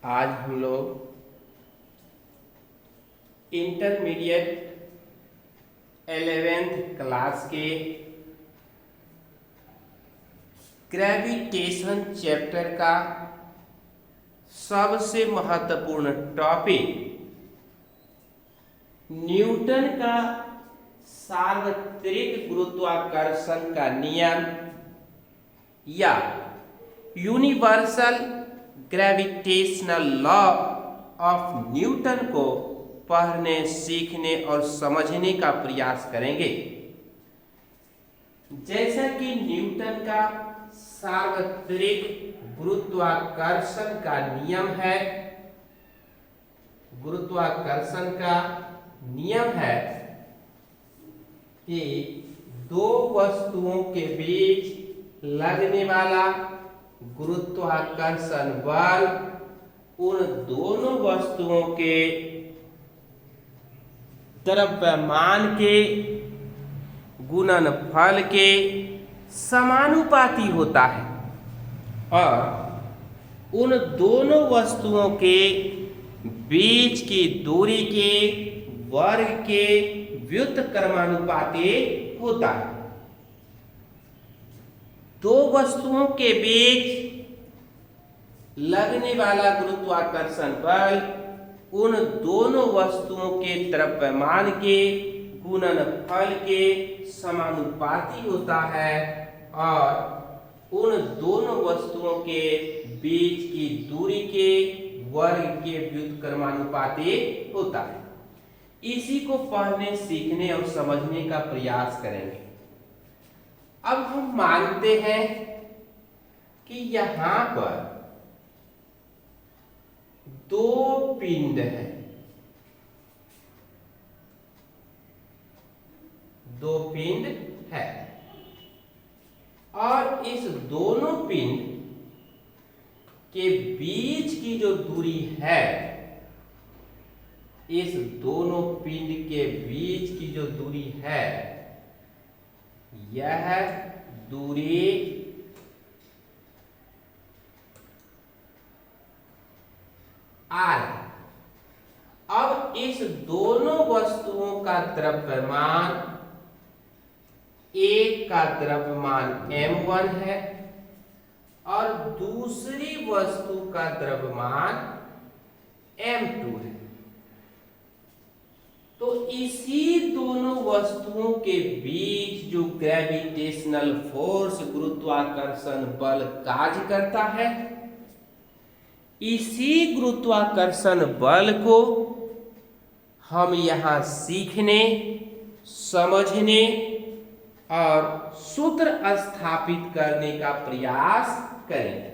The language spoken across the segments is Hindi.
आज हम लोग इंटरमीडिएट 11th क्लास के ग्रेविटेशन चैप्टर का सबसे महत्वपूर्ण टॉपिक न्यूटन का सार्वत्रिक गुरुत्वाकर्षण का नियम या universal gravitational law of Newton को पढ़ने, सीखने और समझने का प्रयास करेंगे। जैसा कि न्यूटन का सार्वत्रिक गुरुत्वाकर्षण का नियम है, गुरुत्वाकर्षण का नियम है कि दो वस्तुओं के बीच लगने वाला गुरुत्वाकर्षण बल उन दोनों वस्तुओं के द्रव्यमान के गुणनफल के समानुपाती होता है और उन दोनों वस्तुओं के बीच की दूरी के वर्ग के व्युत्क्रमानुपाती होता है। दो वस्तुओं के बीच लगने वाला गुरुत्वाकर्षण बल उन दोनों वस्तुओं के द्रव्यमान के गुणनफल के समानुपाती होता है और उन दोनों वस्तुओं के बीच की दूरी के वर्ग के व्युत्क्रमानुपाती होता है। इसी को पढ़ने, सीखने और समझने का प्रयास करेंगे। अब हम मानते हैं कि यहां पर दो पिंड हैं, दो पिंड है और इस दोनों पिंड के बीच की जो दूरी है, इस दोनों पिंड के बीच की जो दूरी है, यह दूरी R है। अब इस दोनों वस्तुओं का द्रव्यमान, एक का द्रव्यमान m1 है और दूसरी वस्तु का द्रव्यमान m2 है। तो इसी दोनों वस्तुओं के बीच जो ग्रेविटेशनल फोर्स, गुरुत्वाकर्षण बल कार्य करता है, इसी गुरुत्वाकर्षण बल को हम यहां सीखने, समझने और सूत्र स्थापित करने का प्रयास करेंगे।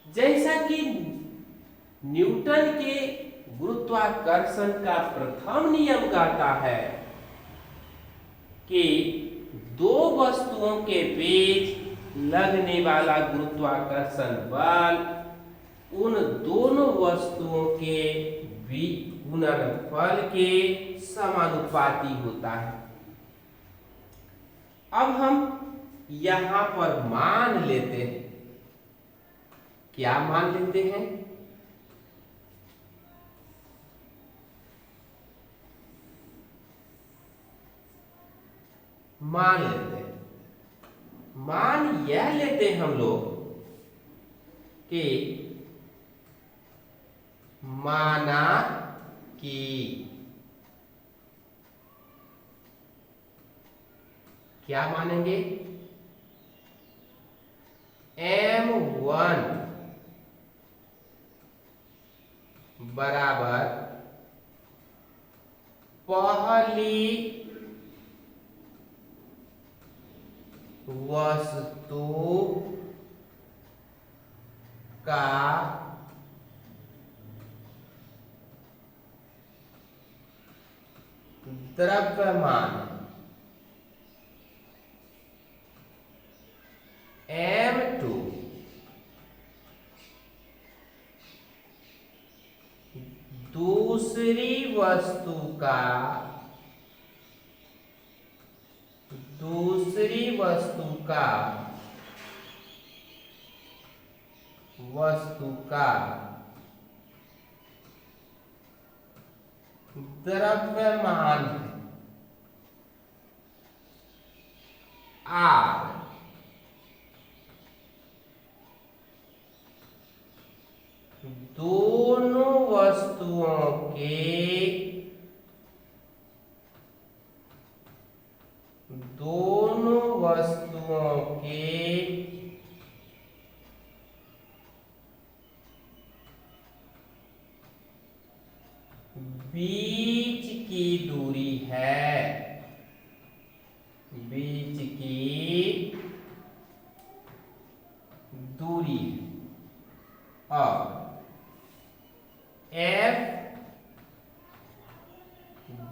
जैसा कि न्यूटन के गुरुत्वाकर्षण का प्रथम नियम कहता है कि दो वस्तुओं के बीच लगने वाला गुरुत्वाकर्षण बल उन दोनों वस्तुओं के गुणनफल के समानुपाती होता है। अब हम यहां पर मान लेते हैं, क्या मान लेते हैं? मान लेते हैं, मान यह लेते हैं हम लोग कि माना कि क्या मानेंगे? m1 बराबर पहली वस्तु का द्रव्यमान, m2 दूसरी वस्तु का वस्तु का द्रव्यमान है आर, दोनों वस्तुओं के बीच की दूरी है, बीच की दूरी और F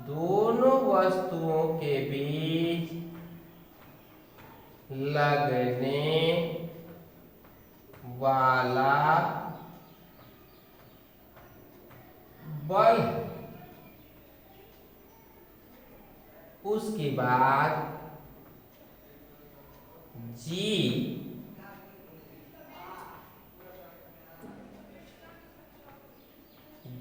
दोनों वस्तुओं के बीच लगने वाला बल। उसके बाद G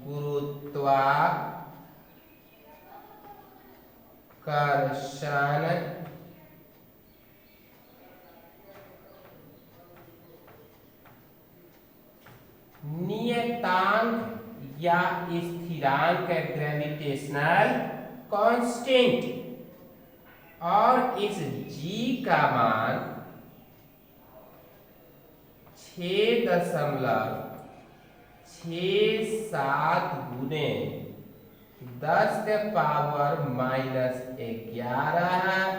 गुरुत्वाकर्षण नियतांक या स्थिरांक है, ग्रेविटेशनल कांस्टेंट, और इस G का मान 6.67 गुने 10⁻⁻11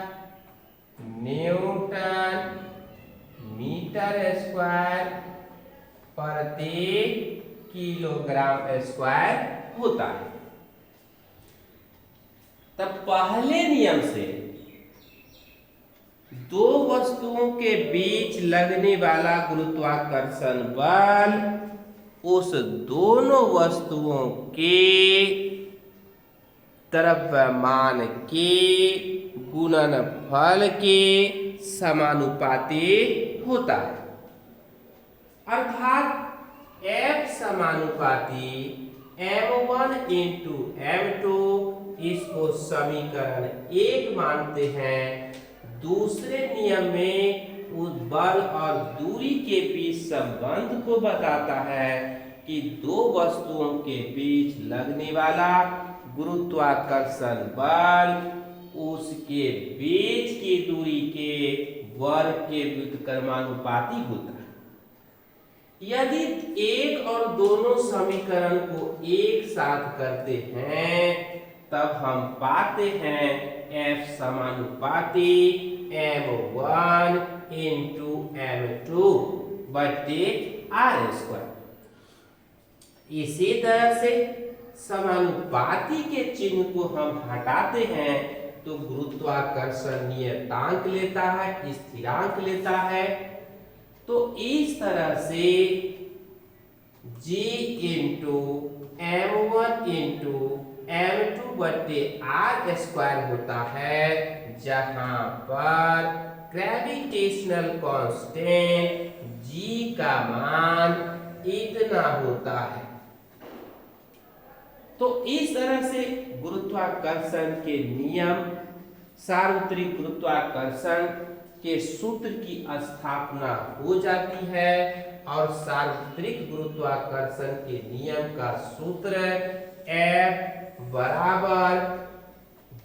न्यूटन मीटर स्क्वायर प्रति किलोग्राम स्क्वायर होता है। तब पहले नियम से दो वस्तुओं के बीच लगने वाला गुरुत्वाकर्षण बल उस दोनों वस्तुओं के द्रव्यमान के गुणनफल के समानुपाती होता है। अर्थात F समानुपाती m1 इंटू m2, इसको समीकरण 1 मानते हैं। दूसरे नियम में उस बल और दूरी के बीच संबंध को बताता है कि दो वस्तुओं के बीच लगने वाला गुरुत्वाकर्षण बल उसके बीच की दूरी के वर्ग के व्युत्क्रमानुपाती होता है। यदि एक और दोनों समीकरण को एक साथ करते हैं तब हम पाते हैं F समानुपाती m1 इंटू m2 बटे r स्क्वायर। इसी तरह से समानुपाती के चिन्ह को हम हटाते हैं तो गुरुत्वाकर्षण नियतांक लेता है, स्थिरांक लेता है। तो इस तरह से G into m1 into m2 बटे r स्क्वायर होता है, जहां पर ग्रेविटेशनल कांस्टेंट G का मान इतना होता है। तो इस तरह से गुरुत्वाकर्षण के नियम, सार्वत्रिक गुरुत्वाकर्षण के सूत्र की स्थापना हो जाती है और सार्वत्रिक गुरुत्वाकर्षण के नियम का सूत्र F बराबर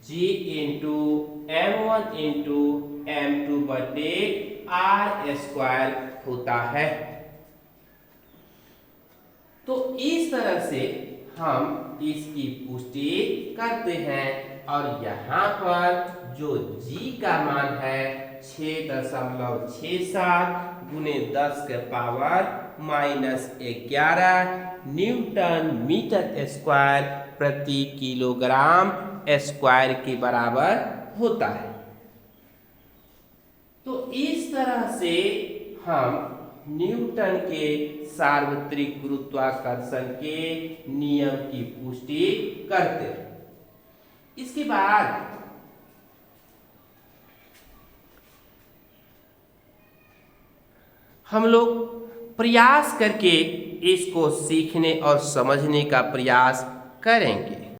G into m1 into m2 बटे r स्क्वायर होता है। तो इस तरह से हम इसकी पुष्टि करते हैं और यहाँ पर जो G का मान है 6.67 गुने 10⁻⁻11 न्यूटन मीटर स्क्वायर प्रति किलोग्राम स्क्वायर के बराबर होता है। तो इस तरह से हम न्यूटन के सार्वत्रिक गुरुत्वाकर्षण के नियम की पुष्टि करते हैं। इसके बाद हम लोग प्रयास करके इसको सीखने और समझने का प्रयास करेंगे।